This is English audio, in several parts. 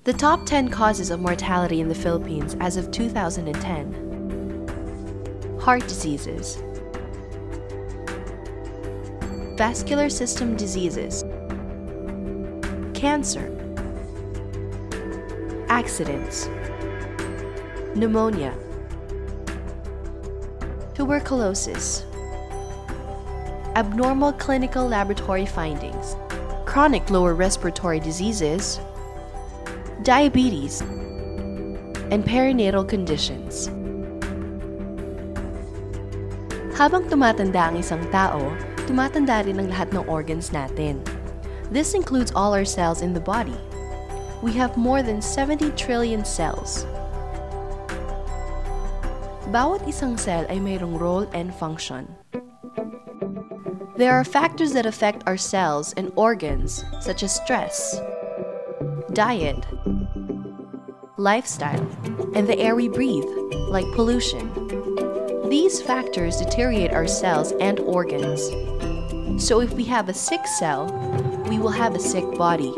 The top 10 causes of mortality in the Philippines as of 2010. Heart diseases, vascular system diseases, cancer, accidents, pneumonia, tuberculosis, abnormal clinical laboratory findings, chronic lower respiratory diseases, diabetes, and perinatal conditions. Habang tumatanda ang isang tao, tumatanda rin ang lahat ng organs natin. This includes all our cells in the body. We have more than 70 trillion cells. Bawat isang cell ay mayroong role and function. There are factors that affect our cells and organs, such as stress, diet, lifestyle, and the air we breathe, like pollution. These factors deteriorate our cells and organs. So if we have a sick cell, we will have a sick body.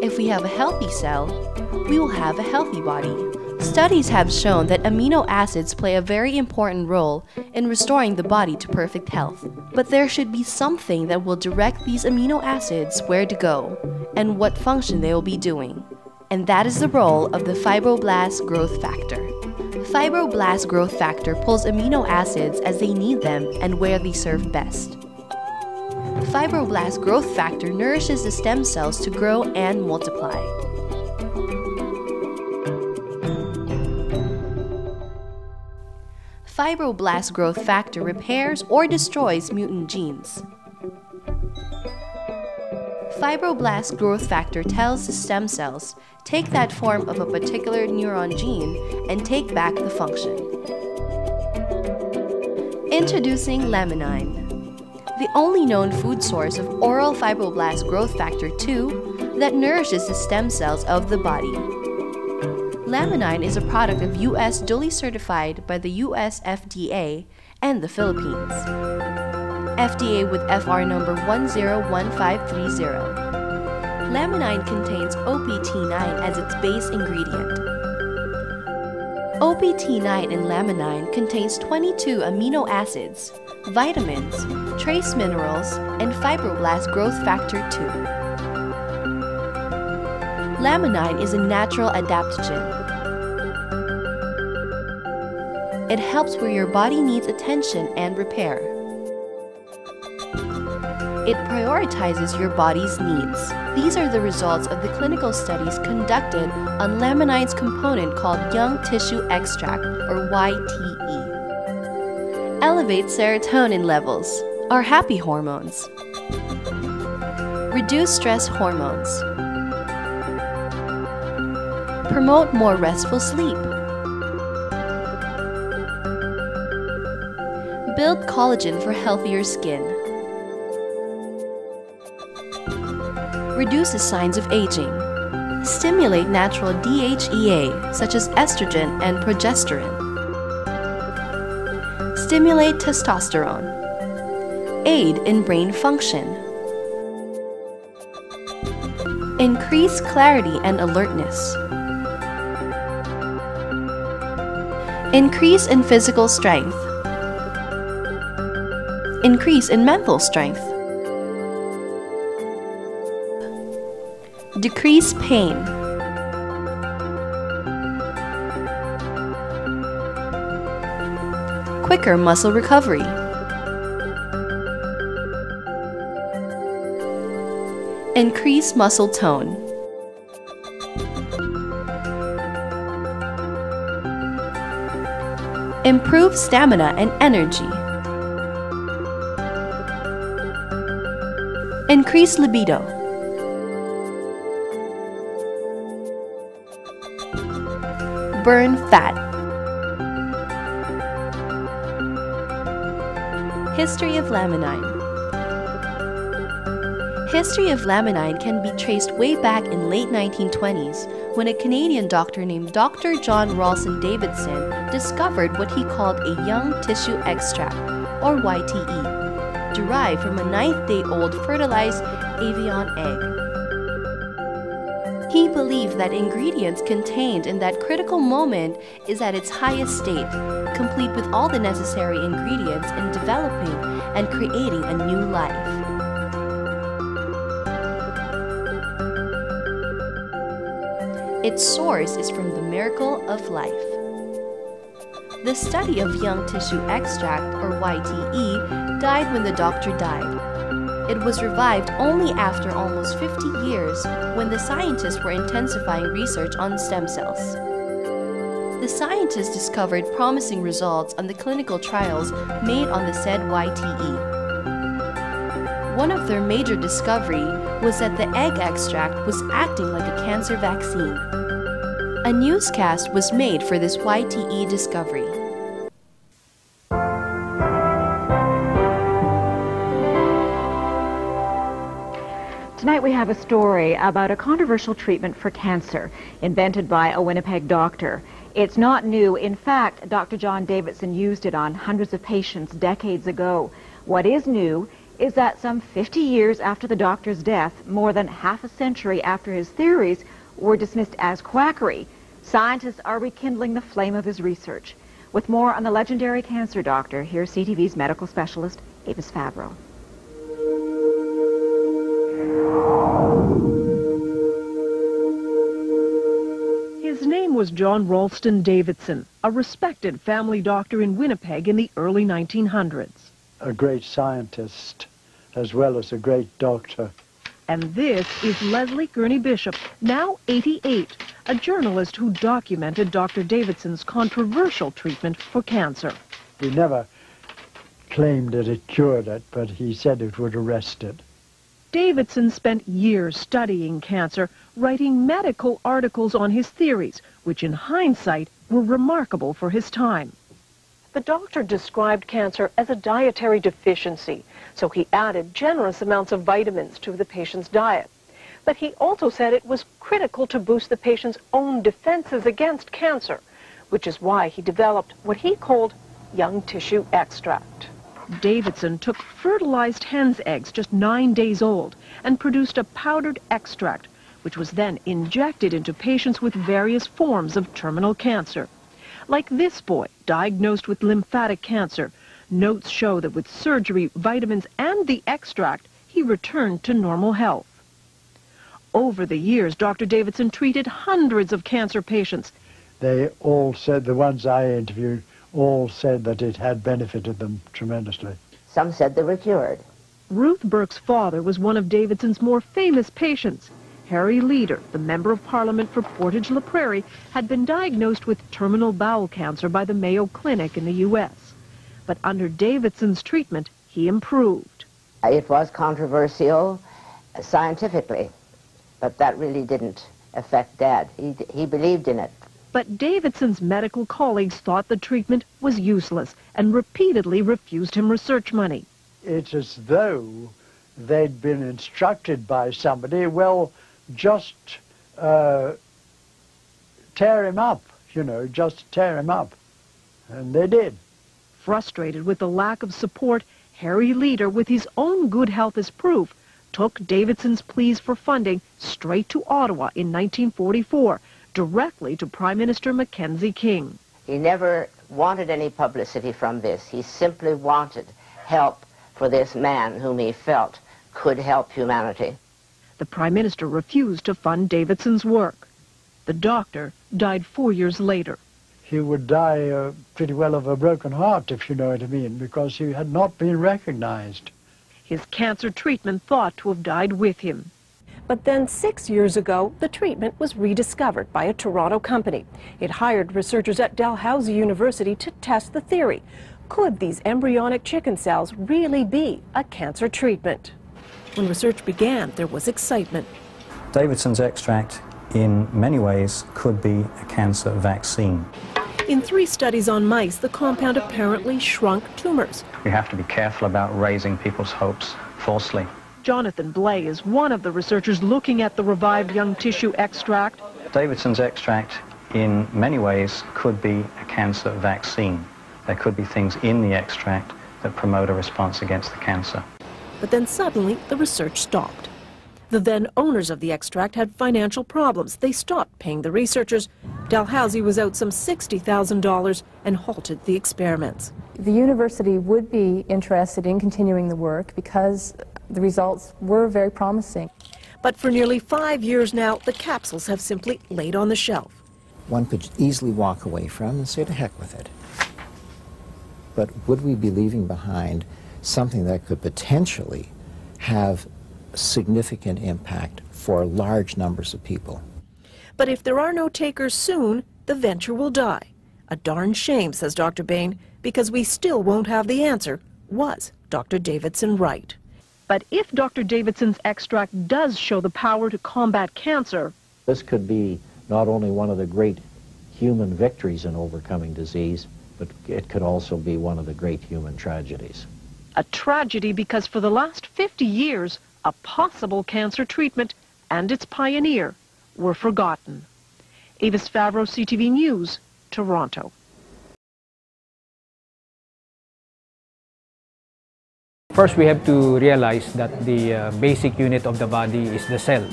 If we have a healthy cell, we will have a healthy body. Studies have shown that amino acids play a very important role in restoring the body to perfect health. But there should be something that will direct these amino acids where to go and what function they will be doing. And that is the role of the fibroblast growth factor. Fibroblast growth factor pulls amino acids as they need them and where they serve best. Fibroblast growth factor nourishes the stem cells to grow and multiply. Fibroblast growth factor repairs or destroys mutant genes. Fibroblast growth factor tells the stem cells, take that form of a particular neuron gene and take back the function. Introducing Laminine, the only known food source of oral fibroblast growth factor 2 that nourishes the stem cells of the body. Laminine is a product of US duly certified by the US FDA and the Philippines. FDA with FR number 101530. Laminine contains OPT9 as its base ingredient. OPT9 in Laminine contains 22 amino acids, vitamins, trace minerals, and fibroblast growth factor 2. Laminine is a natural adaptogen. It helps where your body needs attention and repair. It prioritizes your body's needs. These are the results of the clinical studies conducted on Laminine's component called young tissue extract, or YTE. Elevate serotonin levels, our happy hormones. Reduce stress hormones. Promote more restful sleep. Build collagen for healthier skin. Reduces signs of aging. Stimulate natural DHEA, such as estrogen and progesterone. Stimulate testosterone. Aid in brain function. Increase clarity and alertness. Increase in physical strength. Increase in mental strength. Decrease pain. Quicker muscle recovery. Increase muscle tone. Improve stamina and energy. Increase libido. Burn fat. History of Laminine. History of Laminine can be traced way back in late 1920s when a Canadian doctor named Dr. John Ralston Davidson discovered what he called a young tissue extract, or YTE, derived from a 9th-day-old fertilized avian egg. He believed that ingredients contained in that critical moment is at its highest state, complete with all the necessary ingredients in developing and creating a new life. Its source is from the miracle of life. The study of young tissue extract, or YTE, died when the doctor died. It was revived only after almost 50 years when the scientists were intensifying research on stem cells. The scientists discovered promising results on the clinical trials made on the said YTE. One of their major discovery was that the egg extract was acting like a cancer vaccine. A newscast was made for this YTE discovery. Tonight we have a story about a controversial treatment for cancer invented by a Winnipeg doctor. It's not new. In fact, Dr. John Davidson used it on hundreds of patients decades ago. What is new is that some 50 years after the doctor's death, more than half a century after his theories were dismissed as quackery, scientists are rekindling the flame of his research. With more on the legendary cancer doctor, here's CTV's medical specialist, Avis Favreau. His name was John Ralston Davidson, a respected family doctor in Winnipeg in the early 1900s. A great scientist as well as a great doctor. And this is Leslie Gurney Bishop, now 88, a journalist who documented Dr. Davidson's controversial treatment for cancer. He never claimed that it cured it, but he said it would arrest it. Davidson spent years studying cancer, writing medical articles on his theories, which in hindsight were remarkable for his time. The doctor described cancer as a dietary deficiency, so he added generous amounts of vitamins to the patient's diet. But he also said it was critical to boost the patient's own defenses against cancer, which is why he developed what he called young tissue extract. Davidson took fertilized hen's eggs just 9 days old and produced a powdered extract, which was then injected into patients with various forms of terminal cancer. Like this boy, diagnosed with lymphatic cancer, notes show that with surgery, vitamins, and the extract, he returned to normal health. Over the years, Dr. Davidson treated hundreds of cancer patients. They all said, the ones I interviewed, all said that it had benefited them tremendously. Some said they were cured. Ruth Burke's father was one of Davidson's more famous patients. Harry Leader, the Member of Parliament for Portage-la Prairie, had been diagnosed with terminal bowel cancer by the Mayo Clinic in the U.S. But under Davidson's treatment, he improved. It was controversial scientifically, but that really didn't affect Dad. He believed in it. But Davidson's medical colleagues thought the treatment was useless and repeatedly refused him research money. It's as though they'd been instructed by somebody, well, just tear him up, you know, just tear him up. And they did. Frustrated with the lack of support, Harry Leader, with his own good health as proof, took Davidson's pleas for funding straight to Ottawa in 1944, directly to Prime Minister Mackenzie King. He never wanted any publicity from this. He simply wanted help for this man whom he felt could help humanity. The Prime Minister refused to fund Davidson's work. The doctor died 4 years later. He would die pretty well of a broken heart, if you know what I mean, because he had not been recognized. His cancer treatment thought to have died with him. But then 6 years ago, the treatment was rediscovered by a Toronto company. It hired researchers at Dalhousie University to test the theory. Could these embryonic chicken cells really be a cancer treatment? When research began, there was excitement. Davidson's extract, in many ways, could be a cancer vaccine. In 3 studies on mice, the compound apparently shrunk tumors. We have to be careful about raising people's hopes falsely. Jonathan Blay is one of the researchers looking at the revived young tissue extract. Davidson's extract, in many ways, could be a cancer vaccine. There could be things in the extract that promote a response against the cancer. But then suddenly, the research stopped. The then owners of the extract had financial problems. They stopped paying the researchers. Dalhousie was out some $60,000 and halted the experiments. The university would be interested in continuing the work because the results were very promising. But for nearly 5 years now, the capsules have simply laid on the shelf. One could easily walk away from and say to heck with it. But would we be leaving behind something that could potentially have significant impact for large numbers of people? But if there are no takers soon, the venture will die. A darn shame, says Dr. Bain, because we still won't have the answer. Was Dr. Davidson right? But if Dr. Davidson's extract does show the power to combat cancer, this could be not only one of the great human victories in overcoming disease, but it could also be one of the great human tragedies. a tragedy because for the last 50 years, a possible cancer treatment and its pioneer were forgotten. Avis Favreau, CTV News, Toronto. First, we have to realize that the basic unit of the body is the cell.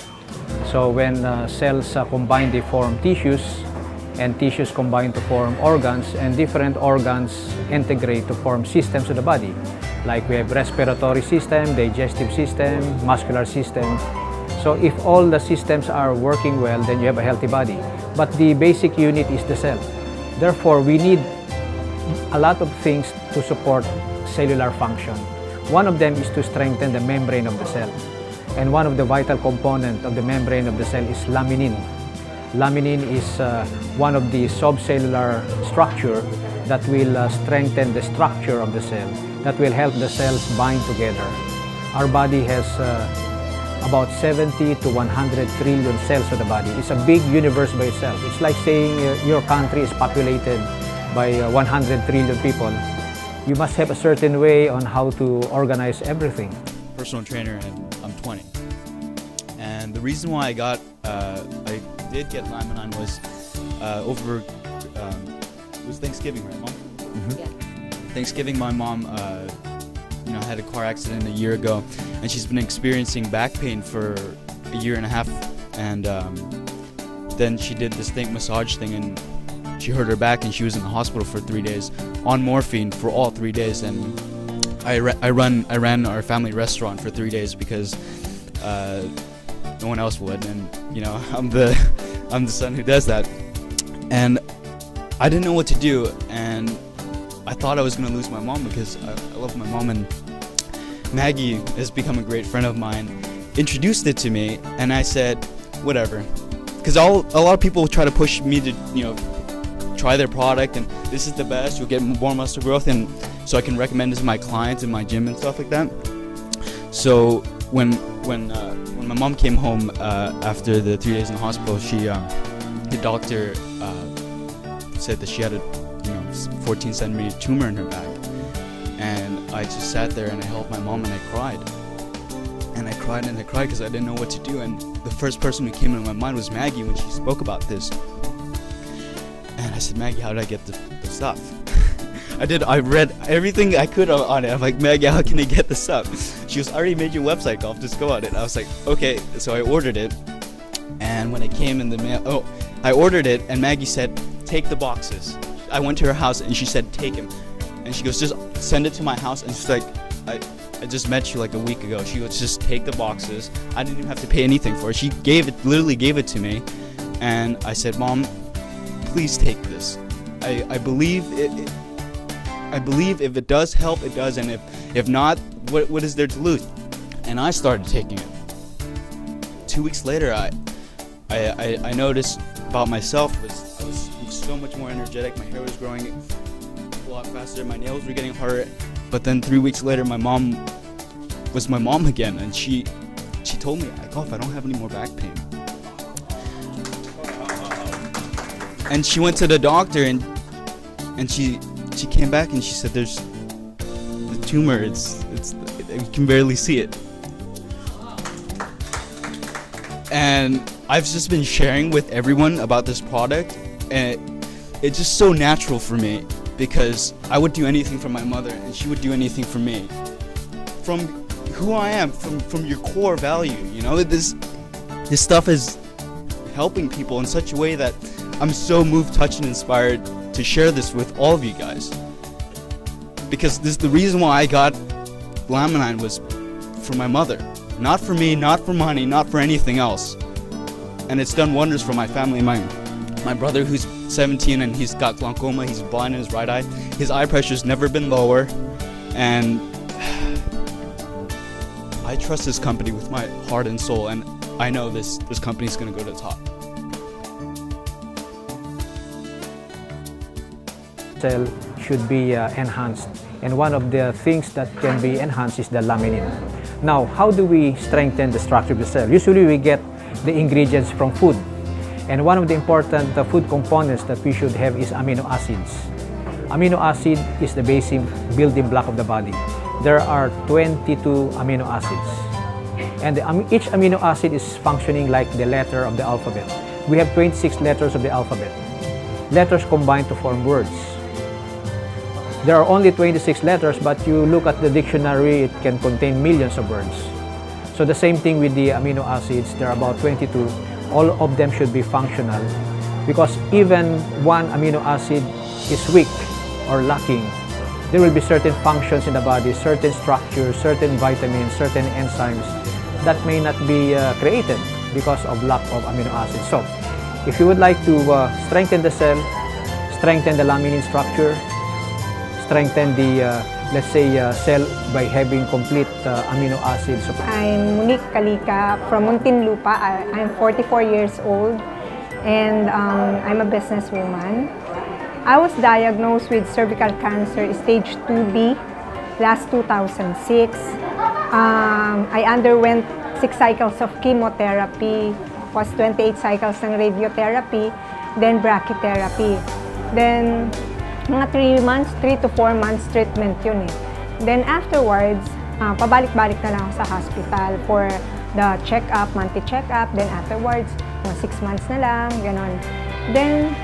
So when cells combine, they form tissues, and tissues combine to form organs, and different organs integrate to form systems of the body. Like we have respiratory system, digestive system, muscular system. So if all the systems are working well, then you have a healthy body. But the basic unit is the cell. Therefore, we need a lot of things to support cellular function. One of them is to strengthen the membrane of the cell. And one of the vital components of the membrane of the cell is laminin. Laminin is one of the subcellular structure that will strengthen the structure of the cell, that will help the cells bind together. Our body has about 70 to 100 trillion cells of the body. It's a big universe by itself. It's like saying your country is populated by 100 trillion people. You must have a certain way on how to organize everything. Personal trainer and I'm 20. And the reason why I did get Laminine was over, it was Thanksgiving, right, Mom? Mm-hmm. Yeah. Thanksgiving, my mom had a car accident a year ago, and she's been experiencing back pain for a year and a half, and then she did this massage thing, and she hurt her back, and she was in the hospital for 3 days on morphine for all 3 days. And I ran our family restaurant for 3 days because no one else would, and I'm the son who does that. And I didn't know what to do, and I thought I was gonna lose my mom because I love my mom, and Maggie has become a great friend of mine, introduced it to me, and I said whatever, because a lot of people try to push me to try their product, and this is the best, you'll get more muscle growth, and so I can recommend it to my clients in my gym and stuff like that. So when my mom came home after the 3 days in the hospital, the doctor said that she had a 14 centimeter tumor in her back, and I just sat there and I held my mom and I cried. And I cried and I cried because I didn't know what to do, and the first person who came into my mind was Maggie when she spoke about this. And I said, Maggie, how did I get the stuff? I read everything I could on it. I'm like, Maggie, how can I get the stuff? She goes, I already made your website, Golf, just go on it. I was like, okay, so I ordered it, and when it came in the mail, I ordered it, and Maggie said, take the boxes. I went to her house and she said, take him. And she goes, just send it to my house. And she's like, I just met you like a week ago. She goes, just take the boxes. I didn't even have to pay anything for it. She literally gave it to me. And I said, Mom, please take this. I believe if it does help, it does. And if not, what is there to lose? And I started taking it. 2 weeks later, I noticed about myself I was so much more energetic. My hair was growing a lot faster. My nails were getting harder. But then 3 weeks later, my mom was my mom again, and she told me, Golf, I don't have any more back pain. And she went to the doctor, and she came back and she said, there's the tumor. You can barely see it. And I've just been sharing with everyone about this product, and it's just so natural for me because I would do anything for my mother and she would do anything for me. From who I am from your core value. You know, this stuff is helping people in such a way that I'm so moved, touched, and inspired to share this with all of you guys. Because the reason why I got Laminine was for my mother. Not for me, not for money, not for anything else. And it's done wonders for my family. My brother, who's 17 and he's got glaucoma, he's blind in his right eye. His eye pressure's never been lower. And I trust this company with my heart and soul, and I know this company's gonna go to the top. Cell should be enhanced, and one of the things that can be enhanced is the laminin. Now, how do we strengthen the structure of the cell? Usually we get the ingredients from food, and one of the important food components that we should have is amino acids. Amino acid is the basic building block of the body. There are 22 amino acids, and each amino acid is functioning like the letter of the alphabet. We have 26 letters of the alphabet. Letters combine to form words. There are only 26 letters, but you look at the dictionary, it can contain millions of words. So the same thing with the amino acids, there are about 22. All of them should be functional, because even one amino acid is weak or lacking, there will be certain functions in the body, certain structures, certain vitamins, certain enzymes that may not be created because of lack of amino acids. So if you would like to strengthen the cell, strengthen the laminin structure, strengthen the, let's say, cell by having complete amino acids. I'm Monique Kalika from Muntinlupa. I'm 44 years old, and I'm a businesswoman. I was diagnosed with cervical cancer stage 2B last 2006. I underwent 6 cycles of chemotherapy, was 28 cycles ng radiotherapy, then brachytherapy. Then, mga 3 to 4 months treatment yun eh. Then afterwards, pabalik-balik na lang ako sa hospital for the check-up, monthly check-up. Then afterwards, mga 6 months na lang, ganon. Then,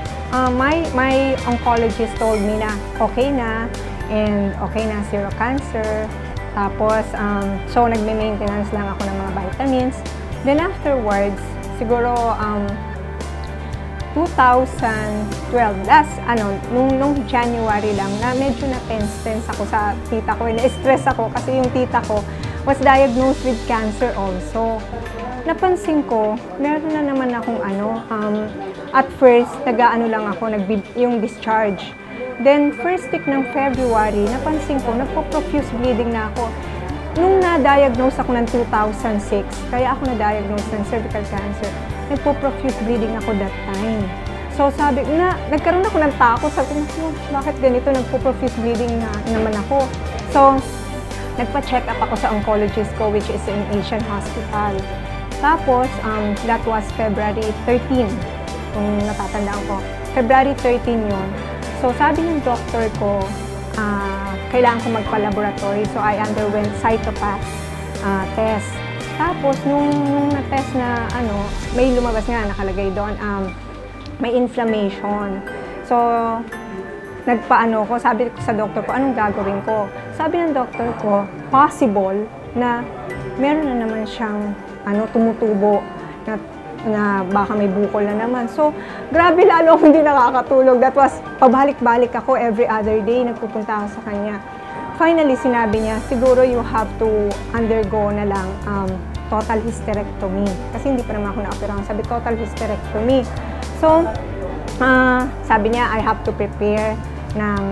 my oncologist told me na okay na, and okay na, zero cancer. Tapos, so nagme-maintenance lang ako ng mga vitamins. Then afterwards, siguro 2012, nung January lang, na medyo na-tense ako sa tita ko. Na-stress ako kasi yung tita ko was diagnosed with cancer also. Napansin ko, meron na naman akong at first, lang ako, yung discharge. Then, first week ng February, napansin ko, nagpo-profuse bleeding na ako. Nung na-diagnose ako ng 2006, kaya ako na-diagnose ng cervical cancer, nagpo-profuse bleeding ako that time. So, sabi na, nagkaroon ako ng takot. Sabi ko, bakit ganito? Nagpo-profuse bleeding na naman ako. So, nagpa-check up ako sa oncologist ko, which is in Asian Hospital. Tapos, that was February 13, kung natatandaan ko. February 13 yun. So, sabi ng doctor ko, kailangan ko magpa-laboratory. So, I underwent cytopath test. Tapos, nung na-test na, may lumabas nga, nakalagay doon, may inflammation. So, nagpaano ko, sabi ko sa doctor ko, anong gagawin ko? Sabi ng doctor ko, possible na meron na naman siyang tumutubo na baka may bukol na naman. So, grabe lalo akong hindi nakakatulog. That was, pabalik-balik ako every other day, nagpupunta ako sa kanya. Finally, sinabi niya, siguro you have to undergo na lang total hysterectomy. Kasi hindi pa naman ako na-operahan. Sabi, total hysterectomy. So, sabi niya, I have to prepare ng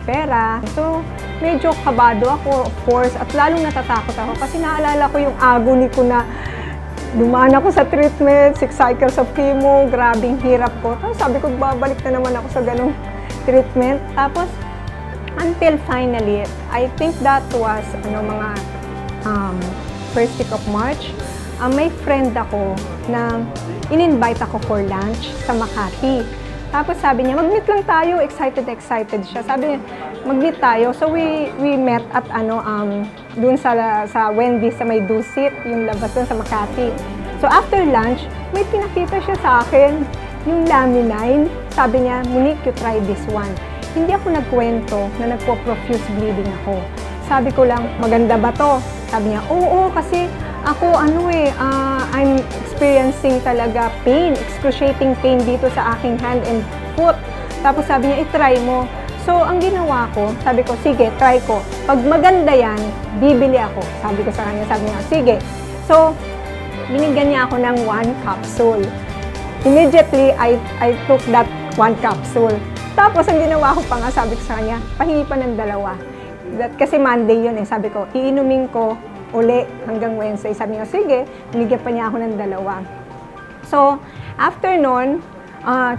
pera. So, medyo kabado ako, of course, at lalong natatakot ako kasi naalala ko yung agony ko na dumaan ako sa treatment, 6 cycles of chemo, grabing hirap ko. Tapos sabi ko, babalik na naman ako sa ganong treatment. Tapos, until finally, I think that was, mga first week of March, may friend ako na in-invite ako for lunch sa Makati. Tapos sabi niya, mag-meet lang tayo, excited siya. Sabi niya, mag-meet tayo. So we met at dun sa Wendy's sa may Dusit, yung labas dun sa Makati. So after lunch, may pinakita siya sa akin, yung Laminine. Sabi niya, Monique, you try this one. Hindi ako nagkwento na nagpo-profuse bleeding ako. Sabi ko lang, maganda ba to? Sabi niya, oo, kasi ako I'm experiencing talaga pain, excruciating pain dito sa aking hand and foot. Tapos sabi niya, i-try mo. So, ang ginawa ko, sabi ko, sige, try ko. Pag maganda yan, bibili ako. Sabi ko sa kanya, sabi niya, sige. So, binigyan niya ako ng 1 capsule. Immediately, I took that 1 capsule. Tapos, ang ginawa ko pa nga, sabi ko sa kanya, pahingi pa ng 2. Kasi Monday yun eh. Sabi ko, iinumin ko uli hanggang Wednesday. Sabi niya, sige, binigyan pa niya ako ng 2. So, after nun,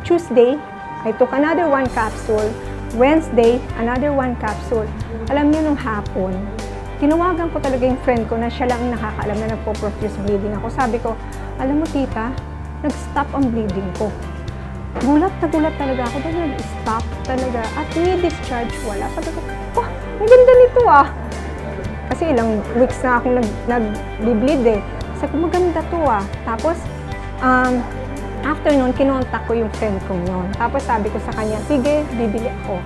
Tuesday, I took another 1 capsule. Wednesday, another 1 capsule. Alam niyo, nung hapon, tinawagan ko talaga yung friend ko na siya lang nakakaalam na nagpo-profuse bleeding ako. Sabi ko, alam mo tita, nag-stop ang bleeding ko. Gulat na gulat talaga ako dahil nag-stop talaga. At ni-discharge wala. Sabi ko, oh, ang ganda nito ah. Kasi ilang weeks na akong nag-bleed eh. Sabi ko, maganda to ah. Tapos, after nun, kinontak ko yung friend ko yun. Tapos sabi ko sa kanya, sige, bibili ako.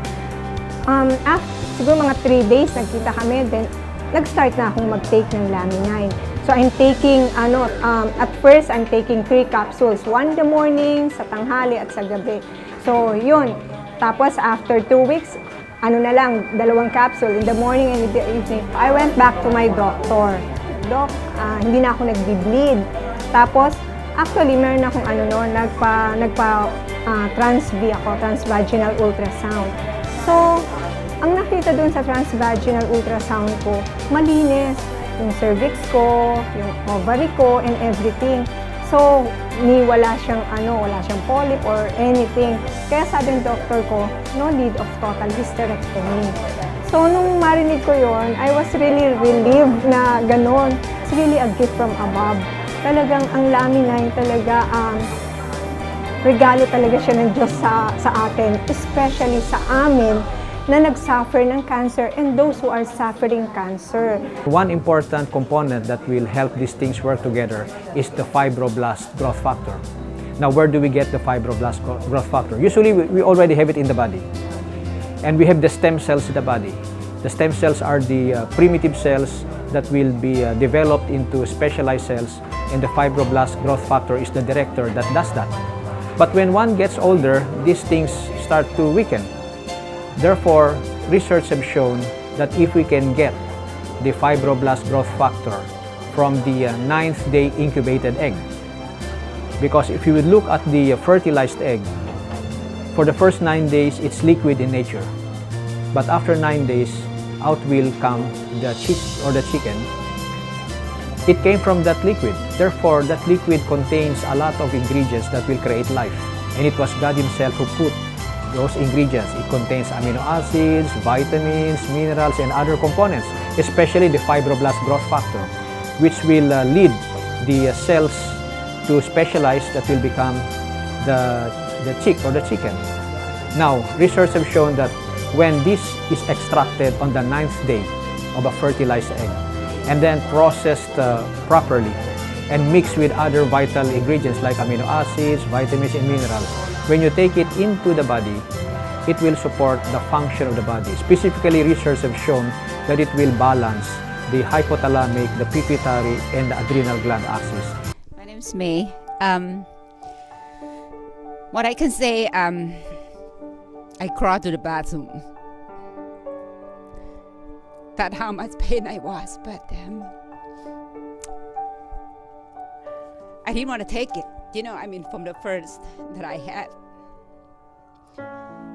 Siguro mga 3 days, nagkita kami. Then, nag-start na akong mag-take ng Laminine. So, I'm taking, at first, I'm taking 3 capsules. 1 in the morning, sa tanghali, at sa gabi. So, yun. Tapos, after 2 weeks, na lang, 2 capsule in the morning and in the evening. I went back to my doctor. Doc, hindi na ako nag-bleed. Tapos, actually, meron akong nagpa-trans-V ako, transvaginal ultrasound. So, ang nakita dun sa transvaginal ultrasound ko, malinis. Yung cervix ko, yung ovary ko, and everything. So, wala siyang polyp or anything. Kaya sabi ng doctor ko, no need of total hysterectomy. So, nung marinig ko yon, I was really relieved na ganon. It's really a gift from above. Talagang ang Laminine talaga, regalo talaga siya ng Diyos sa atin, especially sa amin na nagsuffer ng cancer and those who are suffering cancer. One important component that will help these things work together is the fibroblast growth factor. Now, where do we get the fibroblast growth factor? Usually, we already have it in the body. And we have the stem cells in the body. The stem cells are the primitive cells that will be developed into specialized cells, and the fibroblast growth factor is the director that does that. But when one gets older, these things start to weaken. Therefore, research have shown that if we can get the fibroblast growth factor from the 9th day incubated egg, because if you would look at the fertilized egg, for the first 9 days, it's liquid in nature. But after 9 days, out will come the chick or the chicken. It came from that liquid. Therefore, that liquid contains a lot of ingredients that will create life. And it was God Himself who put those ingredients. It contains amino acids, vitamins, minerals, and other components, especially the fibroblast growth factor, which will lead the cells to specialize that will become the chick or the chicken. Now, research have shown that when this is extracted on the 9th day of a fertilized egg and then processed properly and mixed with other vital ingredients like amino acids, vitamins, and minerals, when you take it into the body, it will support the function of the body. Specifically, research have shown that it will balance the hypothalamic, the pituitary, and the adrenal gland axis. My name is May. What I can say, I crawled to the bathroom. That's how much pain I was, but I didn't want to take it. You know, I mean, from the first that I had.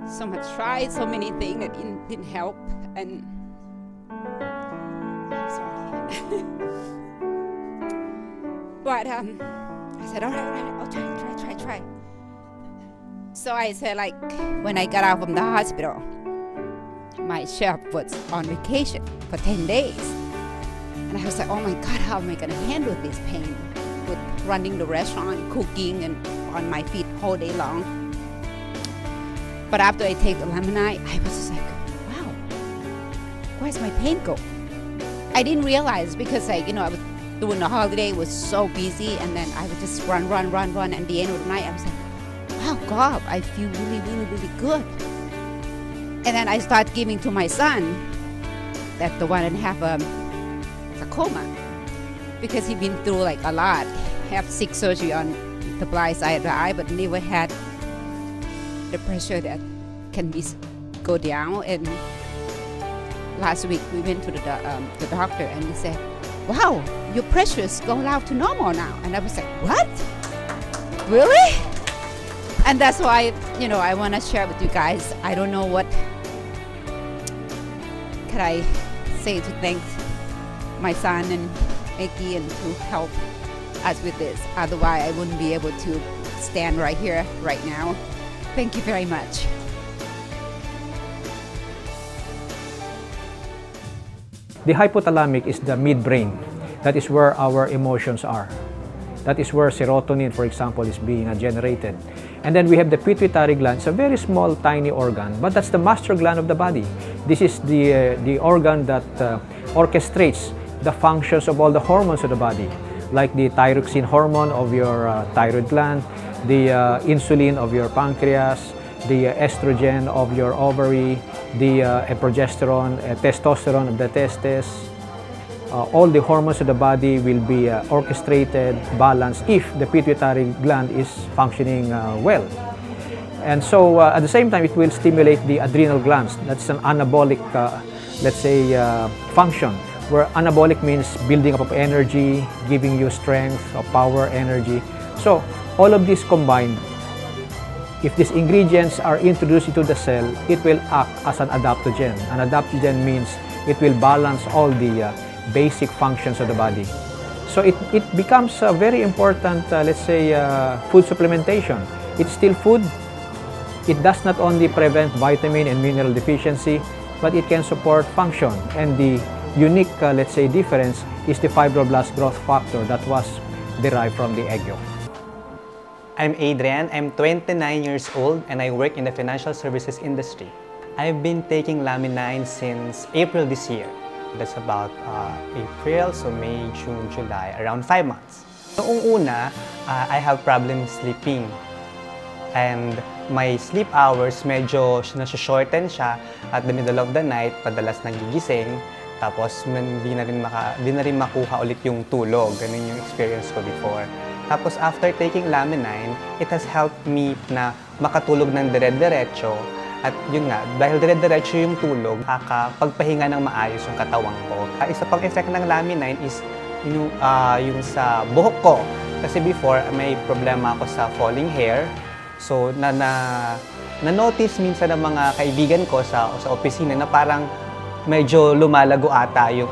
So much tried, so many things that didn't help, and I'm sorry. But I said, all right, I'll try. So I said, like, when I got out from the hospital, my chef was on vacation for 10 days. And I was like, oh my God, how am I going to handle this pain? With running the restaurant, cooking, and on my feet all day long. But after I take the Laminine, I was just like, wow, where's my pain go? I didn't realize because I was doing the holiday, it was so busy, and then I would just run, and at the end of the night, I was like, wow, God, I feel really, really, really good. And then I start giving to my son, that the one and have sarcoma because he'd been through like a lot. Have 6 surgery on the blind side of the eye, but never had the pressure that can be go down. And last week we went to the doctor, and he said, "Wow, your pressure's going down to normal now." And I was like, "What? Really?" And that's why, you know, I want to share with you guys. I don't know what can I say to thank my son and Eki and to help us with this. Otherwise, I wouldn't be able to stand right here, right now. Thank you very much. The hypothalamic is the midbrain. That is where our emotions are. That is where serotonin, for example, is being generated. And then we have the pituitary gland. It's a very small, tiny organ, but that's the master gland of the body. This is the organ that orchestrates the functions of all the hormones of the body, like the thyroxine hormone of your thyroid gland, the insulin of your pancreas, the estrogen of your ovary, the progesterone, testosterone of the testes. All the hormones of the body will be orchestrated, balanced if the pituitary gland is functioning well. And so at the same time, it will stimulate the adrenal glands. That's an anabolic, let's say, function, where anabolic means building up of energy, giving you strength, power, energy. So all of these combined, if these ingredients are introduced into the cell, it will act as an adaptogen. An adaptogen means it will balance all the basic functions of the body. So it becomes a very important, let's say, food supplementation. It's still food. It does not only prevent vitamin and mineral deficiency, but it can support function. And the unique, let's say, difference is the fibroblast growth factor that was derived from the egg yolk. I'm Adrian. I'm 29 years old and I work in the financial services industry. I've been taking Laminine since April this year. That's about April, so May, June, July, around 5 months. Noong una, I have problems sleeping. And my sleep hours medyo nasa-shorten siya at the middle of the night, padalas nagigising. Tapos di na rin makuha ulit yung tulog. Ganun yung experience ko before. Tapos after taking Laminine, it has helped me na makatulog ng dire-diretso. At yun nga, dahil dire-diretso yung tulog, nakakapagpahinga ng maayos yung katawan ko. Isa pang effect ng Laminine is yung sa buhok ko. Kasi before, may problema ako sa falling hair. So, na-notice minsan ng mga kaibigan ko sa opisina na parang medyo lumalago ata yung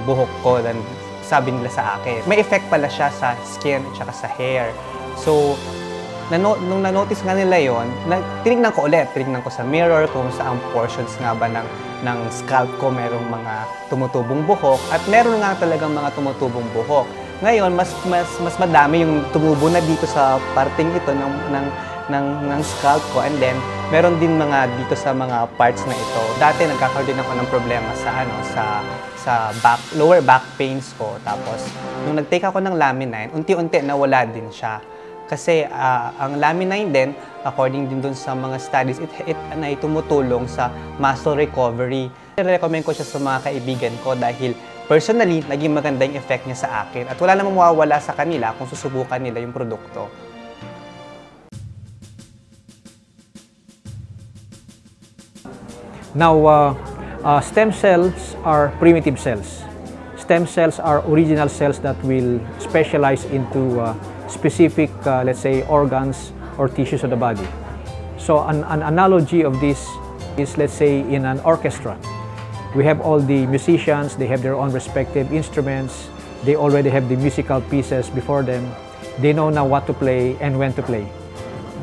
buhok ko, dan sabi nila sa akin. May effect pala siya sa skin at saka sa hair. So, nung na-notice nga nila yon, tinignan ko ulit. Tinignan ko sa mirror kung saang portions nga ba ng scalp ko merong mga tumutubong buhok. At meron nga talagang mga tumutubong buhok. Ngayon, mas madami yung tumubo na dito sa parting ito ng scalp ko. And then, meron din mga dito sa mga parts na ito. Dati nagkakaroon din ako ng problema sa lower back pains ko. Tapos, nung nag-take ako ng Laminine, unti-unti nawala din siya. Kasi ang Laminine din, according din dun sa mga studies, it ay tumutulong sa muscle recovery. I-recommend ko siya sa mga kaibigan ko dahil personally, naging maganda yung effect niya sa akin. At wala namang mawawala sa kanila kung susubukan nila yung produkto. Now, stem cells are primitive cells. Stem cells are original cells that will specialize into specific, let's say, organs or tissues of the body. So an analogy of this is, let's say, in an orchestra. We have all the musicians, they have their own respective instruments, they already have the musical pieces before them, they know now what to play and when to play.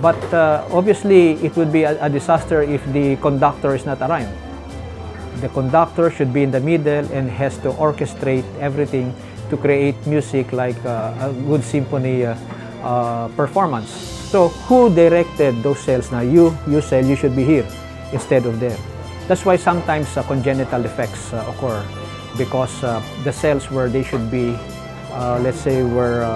But obviously, it would be a disaster if the conductor is not around. The conductor should be in the middle and has to orchestrate everything to create music like a good symphony performance. So who directed those cells? Now you cell, you should be here instead of there. That's why sometimes congenital defects occur because the cells where they should be, let's say, were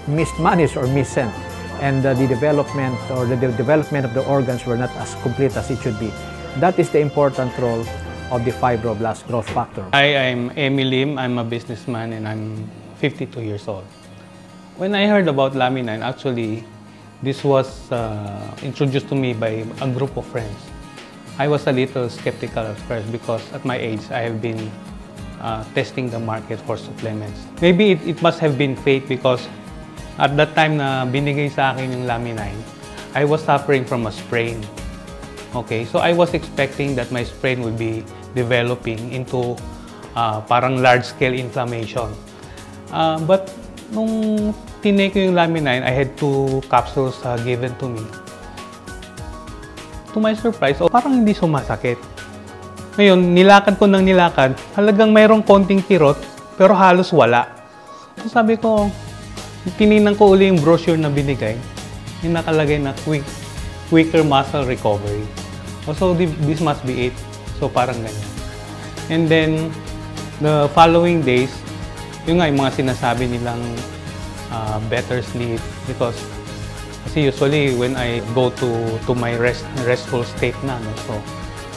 mismanaged or missent, and the development or the development of the organs were not as complete as it should be. That is the important role of the fibroblast growth factor. Hi, I'm Emil Lim. I'm a businessman and I'm 52 years old. When I heard about Laminine, actually, this was introduced to me by a group of friends. I was a little skeptical at first because at my age, I have been testing the market for supplements. Maybe it must have been fate because at that time na binigay sa akin yung Laminine, I was suffering from a sprain. Okay, so I was expecting that my sprain would be developing into parang large-scale inflammation. But nung tinake ko yung Laminine, I had 2 capsules given to me. To my surprise, parang hindi sumasakit. Ngayon, nilakad ko ng nilakad, halagang mayroong konting kirot, pero halos wala. So sabi ko, tininan ko uli yung brochure na binigay, yung nakalagay na quicker muscle recovery. So this must be it. So parang ganyan. And then, the following days, yung nga yung mga sinasabi nilang better sleep because kasi usually when I go to my restful state na, no? So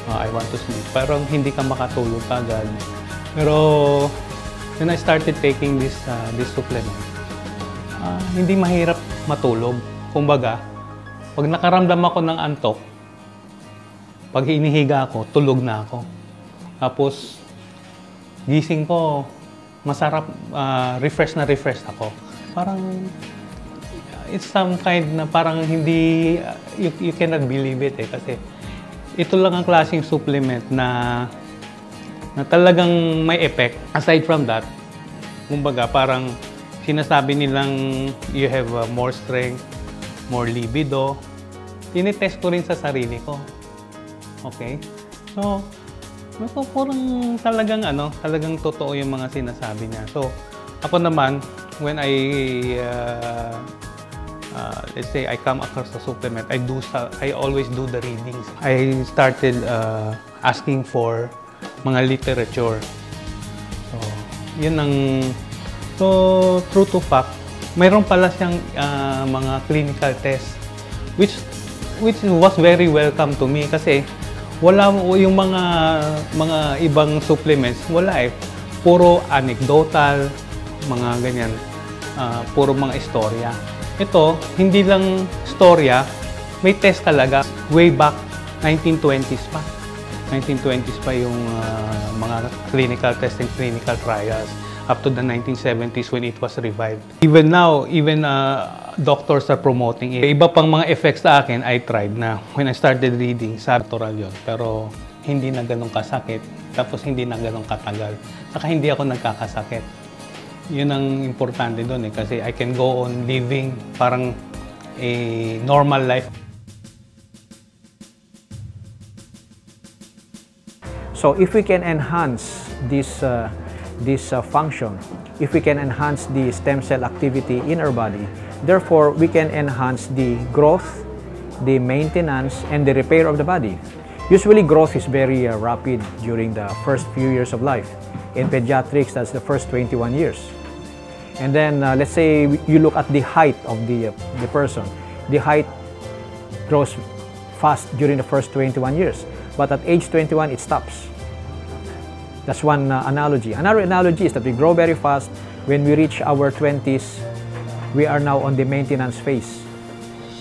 I want to sleep. Parang hindi ka makatulog agad. Pero when I started taking this supplement, hindi mahirap matulog. Kumbaga, pag nakaramdam ako ng antok, pag inihiga ako, tulog na ako. Tapos, gising ko, masarap, refresh na refresh ako. Parang, it's some kind na parang hindi, you cannot believe it eh. Kasi, ito lang ang klaseng supplement na talagang may effect. Aside from that, kumbaga, parang sinasabi nilang you have more strength, more libido. Tinitest ko rin sa sarili ko. Okay? So, parang talagang totoo yung mga sinasabi niya. So, ako naman, when let's say I come across a supplement, I always do the readings. I started asking for mga literature. So, yun ang so true to fact, mayroon pala siyang mga clinical tests which was very welcome to me kasi wala yung mga ibang supplements, wala eh. Puro anecdotal, mga ganyan, puro mga istorya. Ito, hindi lang istorya, may test talaga. Way back 1920s pa. 1920s pa yung mga clinical tests and clinical trials up to the 1970s when it was revived. Even now, doctors are promoting it. Iba pang mga effects sa akin, I tried na. When I started reading, natural yun. Pero hindi na ganun kasakit. Tapos hindi na ganun katagal. Saka hindi ako nagkakasakit. Yun ang importante doon eh. Kasi I can go on living parang a normal life. So if we can enhance this function, if we can enhance the stem cell activity in our body, therefore we can enhance the growth, the maintenance, and the repair of the body. Usually growth is very rapid during the first few years of life. In pediatrics, that's the first 21 years. And then let's say you look at the height of the person. The height grows fast during the first 21 years. But at age 21, it stops. That's one analogy. Another analogy is that we grow very fast. When we reach our 20s, we are now on the maintenance phase.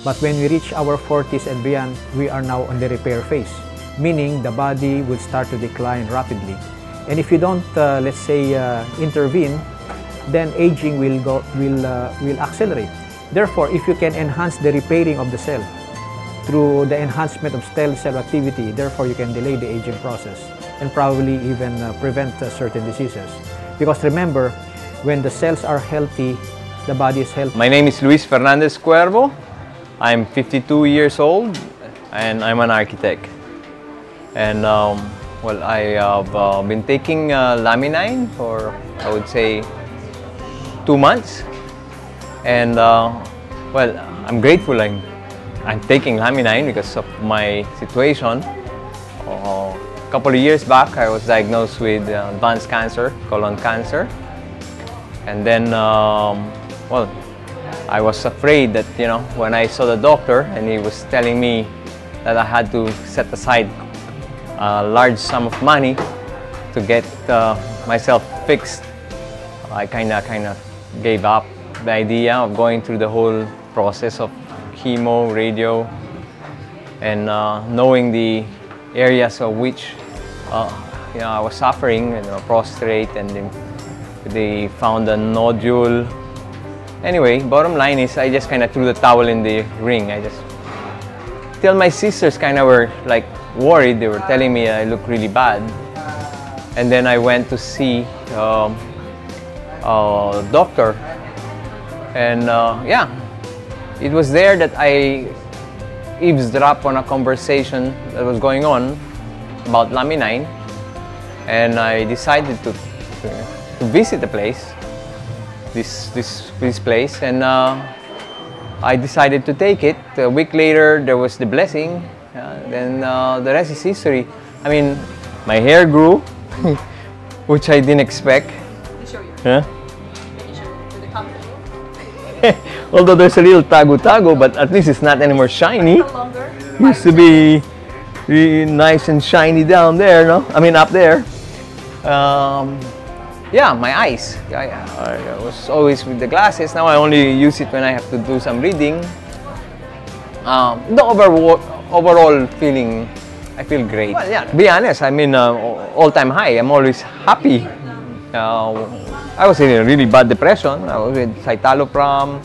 But when we reach our 40s and beyond, we are now on the repair phase. Meaning the body will start to decline rapidly. And if you don't, let's say, intervene, then aging will accelerate. Therefore, if you can enhance the repairing of the cell through the enhancement of stem cell activity, therefore you can delay the aging process and probably even prevent certain diseases. Because remember, when the cells are healthy, the body is healthy. My name is Luis Fernandez Cuervo. I'm 52 years old and I'm an architect. And well, I have been taking Laminine for, I would say, 2 months. And well, I'm grateful I'm taking Laminine because of my situation. A couple of years back, I was diagnosed with advanced cancer, colon cancer. And then, well, I was afraid that, you know, when I saw the doctor and he was telling me that I had to set aside a large sum of money to get myself fixed, I kind of gave up the idea of going through the whole process of chemo, radio, and knowing the areas of which I was suffering, prostrate, and then they found a nodule. Anyway, bottom line is I just kind of threw the towel in the ring. Till my sisters kind of were like worried. They were telling me I look really bad. And then I went to see a doctor. And yeah, it was there that I eavesdropped on a conversation that was going on about Laminine. And I decided to visit the place, this place, and I decided to take it. A week later, there was the blessing. Then the rest is history. I mean, my hair grew, which I didn't expect. Let me show you. Huh? Let me show you to the camera. Although there's a little tago-tago, but at least it's not anymore shiny. No longer. Used to be really nice and shiny down there, no? I mean, up there. Yeah, my eyes. I was always with the glasses. Now I only use it when I have to do some reading. The overall feeling, I feel great. Well, yeah, to be honest, I mean, all-time high. I'm always happy. I was in a really bad depression. I was with citalopram,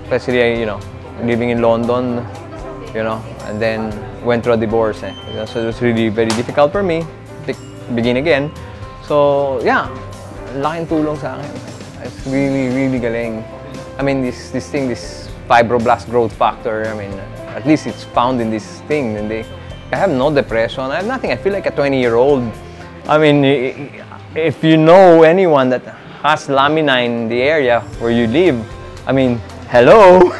especially, living in London, and then went through a divorce. So it was really very difficult for me to begin again. So yeah, laking tulong sa akin. It's really, really galing. I mean, this fibroblast growth factor, I mean, at least it's found in this thing. And I have no depression. I have nothing. I feel like a 20-year-old. I mean, if you know anyone that has Laminine in the area where you live, I mean, hello,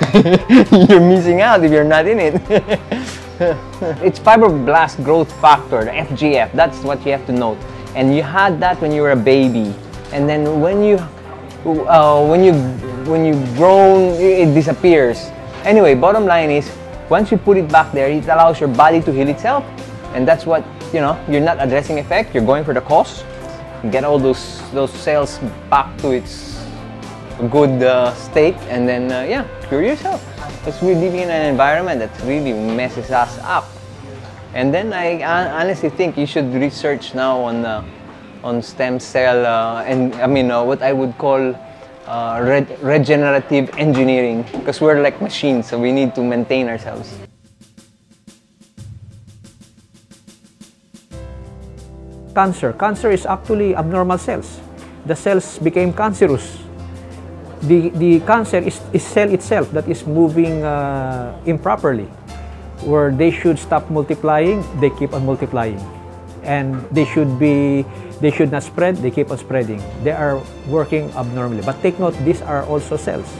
you're missing out if you're not in it. It's fibroblast growth factor, the FGF. That's what you have to note. And you had that when you were a baby, and then when you've grown, it disappears. Anyway, bottom line is, once you put it back there, it allows your body to heal itself, and that's what you're not addressing effect. You're going for the cause. Get all those cells back to its good state, and then yeah, cure yourself. Because we're living in an environment that really messes us up. And then I honestly think you should research now on stem cell and I mean what I would call regenerative engineering, because we're like machines, so we need to maintain ourselves. Cancer is actually abnormal cells. The cells became cancerous. The cancer is cell itself that is moving improperly. Where they should stop multiplying, they keep on multiplying. And they should not spread, they keep on spreading. They are working abnormally. But take note, these are also cells.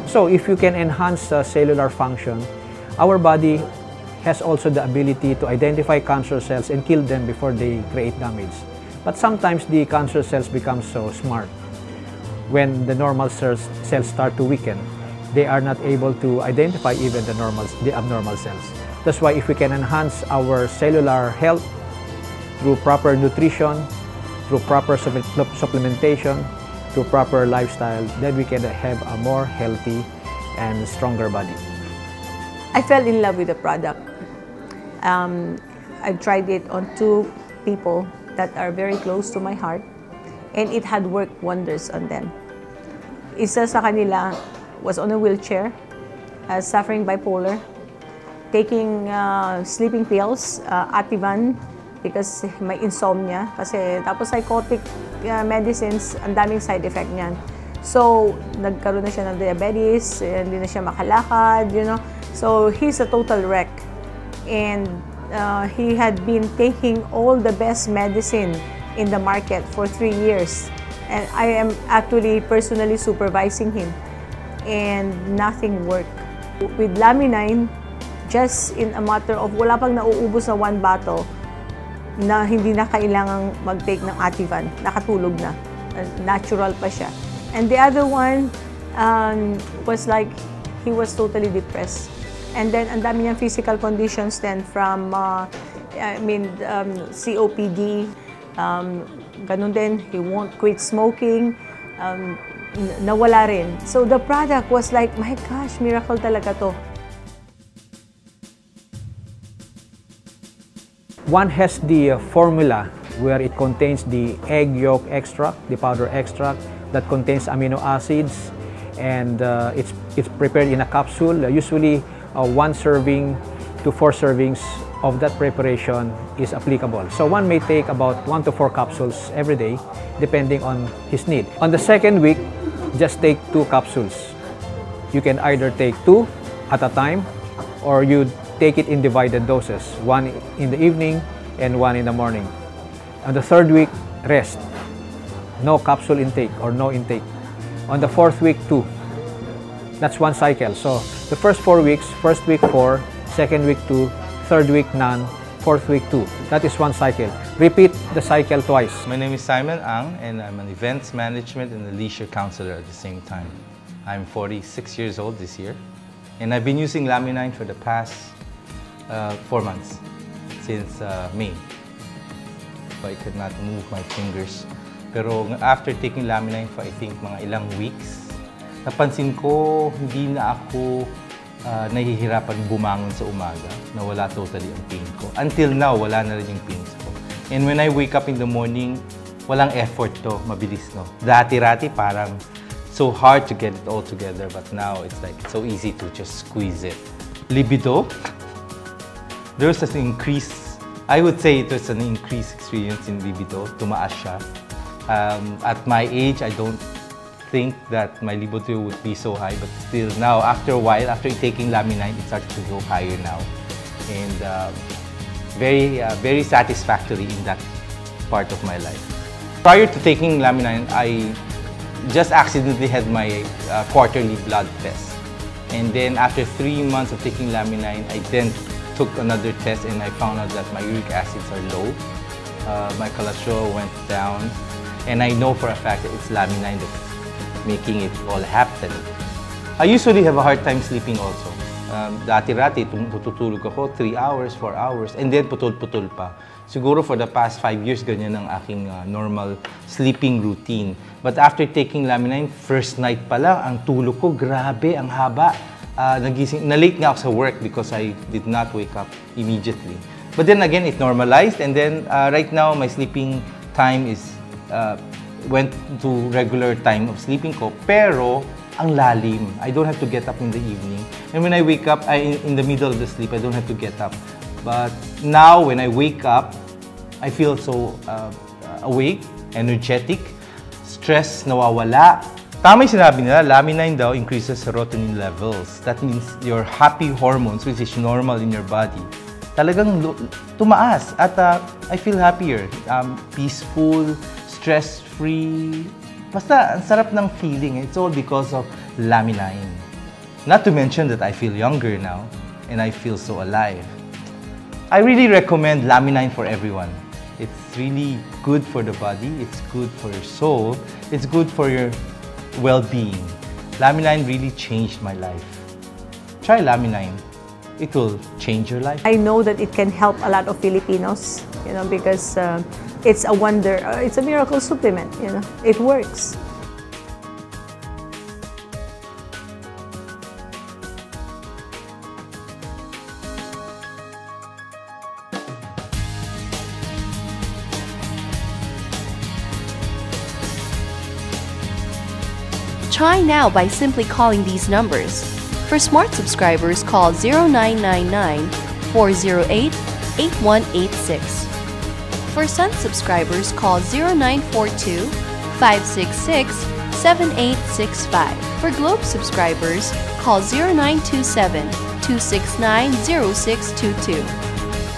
So if you can enhance cellular function, our body has also the ability to identify cancer cells and kill them before they create damage. But sometimes the cancer cells become so smart. When the normal cells start to weaken, they are not able to identify even the abnormal cells. That's why if we can enhance our cellular health through proper nutrition, through proper supplementation, through proper lifestyle, then we can have a more healthy and stronger body. I fell in love with the product. I've tried it on 2 people that are very close to my heart, and it had worked wonders on them. Isa sa kanila was on a wheelchair, suffering bipolar, taking sleeping pills, Ativan, because may insomnia. Kasi tapos psychotic medicines, ang daming side effect niyan. So, nagkaroon na siya ng diabetes, hindi na siya makalakad, So, he's a total wreck. And he had been taking all the best medicine in the market for 3 years. And I am actually personally supervising him. And nothing worked. With Laminine, just in a matter of, wala pang nauubos na 1 bottle na hindi na kailangang mag-take ng Ativan, nakatulog na, natural pa siya. And the other one was like, he was totally depressed. And then, ang dami niyang physical conditions then from I mean, COPD, ganun din, he won't quit smoking, nawala rin. So the product was like, my gosh, miracle talaga to. One has the formula where it contains the egg yolk extract, the powder extract that contains amino acids, and it's prepared in a capsule. Usually 1 serving to 4 servings of that preparation is applicable. So one may take about 1 to 4 capsules every day depending on his need. On the second week, just take 2 capsules. You can either take 2 at a time or you take it in divided doses, 1 in the evening and 1 in the morning. On the third week, rest. No capsule intake or no intake. On the fourth week, 2. That's 1 cycle. So the first 4 weeks, first week 4, second week 2, third week none, fourth week 2. That is 1 cycle. Repeat the cycle twice. My name is Simon Ang, and I'm an events management and a leisure counselor at the same time. I'm 46 years old this year, and I've been using Laminine for the past 4 months, since May. So I could not move my fingers. Pero after taking Laminine for I think mga ilang weeks, napansin ko hindi na ako nahihirapan bumangon sa umaga. Nawala totally ang pain ko. Until now, wala na rin yung pains ko. And when I wake up in the morning, walang effort to, mabilis no. Dati-rati parang so hard to get it all together, but now it's like so easy to just squeeze it. Libido, there was an increase. I would say it was an increased experience in libido. Tumaas siya. At my age, I don't think that my libido would be so high, but still now, after a while, after taking Laminine, it starts to go higher now. And very satisfactory in that part of my life. Prior to taking Laminine, I just accidentally had my quarterly blood test. And then after 3 months of taking Laminine, I then took another test and I found out that my uric acids are low. My cholesterol went down. And I know for a fact that it's Laminine that's making it all happen. I usually have a hard time sleeping also. Dati-rati, tutulog ako 3 hours, 4 hours, and then putol-putol pa. Siguro for the past 5 years, ganyan ang aking normal sleeping routine. But after taking Laminine, first night pa lang, ang tulog ko, grabe, ang haba. Na-late nga ako sa work because I did not wake up immediately. But then again, it normalized, and then right now, my sleeping time is went to regular time of sleeping ko, pero ang lalim. I don't have to get up in the evening. And when I wake up, in the middle of the sleep, I don't have to get up. But now, when I wake up, I feel so awake, energetic, stress nawawala. Tama yung sinabi nila, Laminine daw increases serotonin levels. That means your happy hormones, which is normal in your body, talagang tumaas. At I feel happier, peaceful, stress-free. Basta, ang sarap ng feeling. It's all because of Laminine. Not to mention that I feel younger now, and I feel so alive. I really recommend Laminine for everyone. It's really good for the body, it's good for your soul, it's good for your well-being. Laminine really changed my life. Try Laminine. It will change your life. I know that it can help a lot of Filipinos, because it's a wonder, it's a miracle supplement, It works. Try now by simply calling these numbers. For smart subscribers, call 0999-408-8186. For Sun subscribers, call 0942-566-7865. For Globe subscribers, call 0927-269-0622.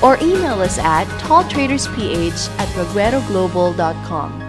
Or email us at talltradersph@regueroglobal.com.